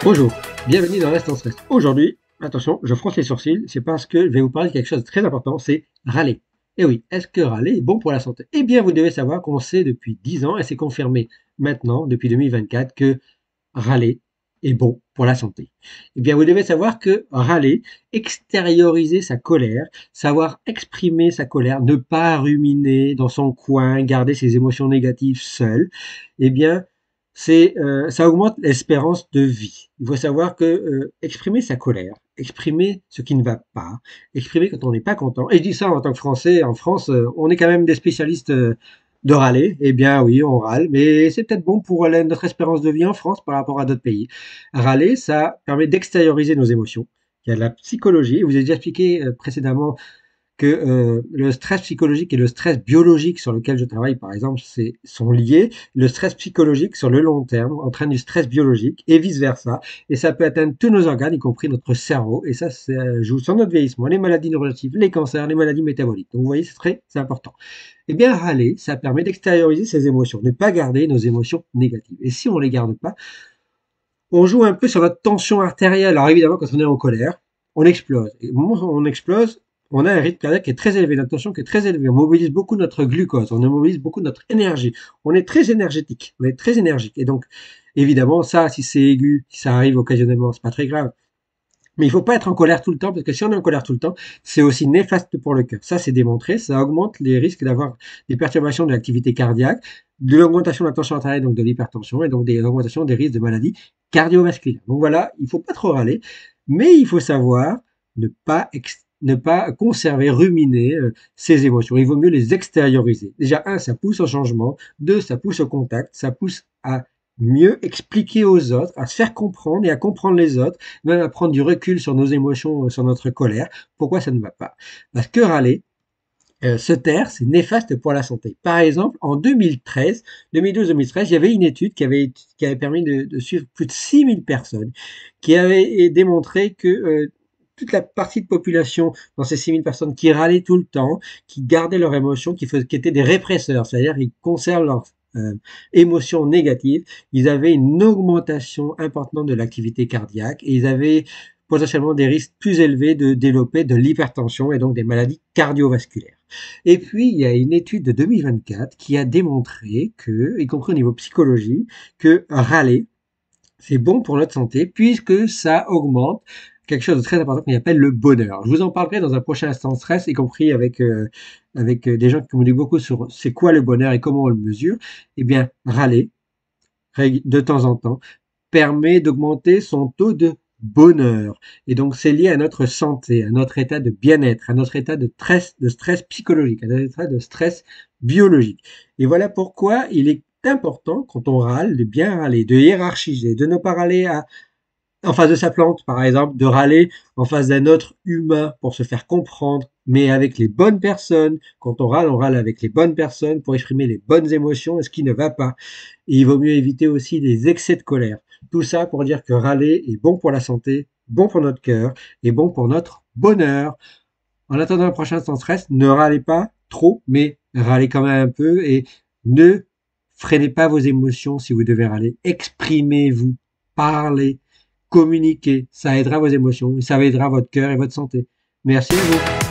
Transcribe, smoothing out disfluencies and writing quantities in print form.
Bonjour, bienvenue dans l'Instant Stress. Aujourd'hui, attention, je fronce les sourcils, c'est parce que je vais vous parler de quelque chose de très important, c'est râler. Et oui, est-ce que râler est bon pour la santé? Eh bien, vous devez savoir qu'on sait depuis 10 ans, et c'est confirmé maintenant, depuis 2024, que râler est bon pour la santé. Eh bien, vous devez savoir que râler, extérioriser sa colère, savoir exprimer sa colère, ne pas ruminer dans son coin, garder ses émotions négatives seul, eh bien, ça augmente l'espérance de vie. Il faut savoir que exprimer sa colère, exprimer ce qui ne va pas, exprimer quand on n'est pas content, et je dis ça en tant que Français, en France, on est quand même des spécialistes de râler. Eh bien oui, on râle, mais c'est peut-être bon pour notre espérance de vie en France par rapport à d'autres pays. Râler, ça permet d'extérioriser nos émotions. Il y a de la psychologie, je vous ai déjà expliqué précédemment que le stress psychologique et le stress biologique sur lequel je travaille, par exemple, sont liés. Le stress psychologique sur le long terme entraîne du stress biologique et vice-versa. Et ça peut atteindre tous nos organes, y compris notre cerveau. Et ça joue sur notre vieillissement, les maladies neurologiques, les cancers, les maladies métaboliques. Donc vous voyez, c'est important. Eh bien, râler, ça permet d'extérioriser ses émotions, ne pas garder nos émotions négatives. Et si on ne les garde pas, on joue un peu sur notre tension artérielle. Alors évidemment, quand on est en colère, on explose. Et au moment où on explose, on a un rythme cardiaque qui est très élevé, notre tension qui est très élevée. On mobilise beaucoup notre glucose, on mobilise beaucoup notre énergie. On est très énergétique, on est très énergique. Et donc, évidemment, ça, si c'est aigu, si ça arrive occasionnellement, c'est pas très grave. Mais il faut pas être en colère tout le temps, parce que si on est en colère tout le temps, c'est aussi néfaste pour le cœur. Ça, c'est démontré, ça augmente les risques d'avoir des perturbations de l'activité cardiaque, de l'augmentation de la tension artérielle, donc de l'hypertension, et donc des augmentations des risques de maladies cardiovasculaires. Donc voilà, il faut pas trop râler, mais il faut savoir ne pas conserver, ruminer ses émotions. Il vaut mieux les extérioriser. Déjà, un, ça pousse au changement. Deux, ça pousse au contact. Ça pousse à mieux expliquer aux autres, à se faire comprendre et à comprendre les autres, même à prendre du recul sur nos émotions, sur notre colère. Pourquoi ça ne va pas? Parce que râler, se taire, c'est néfaste pour la santé. Par exemple, en 2013, 2012-2013, il y avait une étude qui avait permis de suivre plus de 6000 personnes, qui avait démontré que toute la partie de population dans ces 6000 personnes qui râlaient tout le temps, qui gardaient leurs émotions, qui étaient des répresseurs, c'est-à-dire ils conservent leurs émotions négatives, ils avaient une augmentation importante de l'activité cardiaque et ils avaient potentiellement des risques plus élevés de développer de l'hypertension et donc des maladies cardiovasculaires. Et puis, il y a une étude de 2024 qui a démontré que, y compris au niveau psychologie, que râler, c'est bon pour notre santé puisque ça augmente quelque chose de très important qu'on appelle le bonheur. Je vous en parlerai dans un prochain instant stress, y compris avec des gens qui communiquent beaucoup sur c'est quoi le bonheur et comment on le mesure. Eh bien, râler de temps en temps permet d'augmenter son taux de bonheur. Et donc, c'est lié à notre santé, à notre état de bien-être, à notre état de stress psychologique, à notre état de stress biologique. Et voilà pourquoi il est important, quand on râle, de bien râler, de hiérarchiser, de ne pas râler en face de sa plante, par exemple, de râler en face d'un autre humain pour se faire comprendre, mais avec les bonnes personnes. Quand on râle avec les bonnes personnes pour exprimer les bonnes émotions et ce qui ne va pas. Et il vaut mieux éviter aussi les excès de colère. Tout ça pour dire que râler est bon pour la santé, bon pour notre cœur et bon pour notre bonheur. En attendant le prochain sans stress, ne râlez pas trop, mais râlez quand même un peu et ne freinez pas vos émotions si vous devez râler. Exprimez-vous, parlez, communiquez. Ça aidera vos émotions et ça aidera votre cœur et votre santé. Merci à vous.